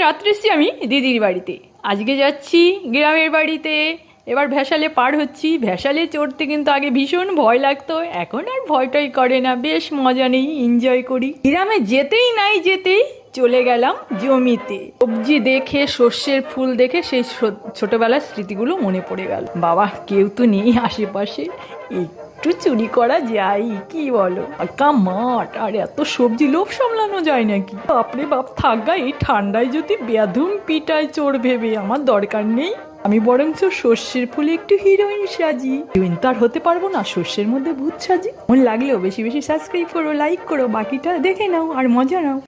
রাত্রে এসেছি আমি দিদির বাড়িতে, আজকে যাচ্ছি গ্রামের বাড়িতে। এবার ভ্যাসালে পার হচ্ছি। ভ্যাসালে চড়তে কিন্তু আগে ভীষণ ভয় লাগতো, এখন আর ভয়টাই করে না, বেশ মজা নেই, এনজয় করি। গ্রামে যেতেই নাই যেতেই চলে গেলাম জমিতে। সবজি দেখে, সর্ষের ফুল দেখে সেই ছোটবেলার স্মৃতিগুলো মনে পড়ে গেল। বাবা কেউ তো নেই আশেপাশে, একটু চুরি করা যায়, কি বলো? ফাঁকা মাঠ আর এত সবজি, লোভ সামলানো যায় নাকি? বাপরে বাপ, থাকগা এই ঠান্ডায় যদি বেধুম পিটায় চোর ভেবে, আমার দরকার নেই। আমি বরঞ্চ সর্ষের ফুলে একটু হিরোইন সাজি। হিরোইন তো আর হতে পারবো না, সর্ষের মধ্যে ভূত সাজি। মন লাগলেও বেশি বেশি সাবস্ক্রাইব করো, লাইক করো, বাকিটা দেখে নাও আর মজা নাও।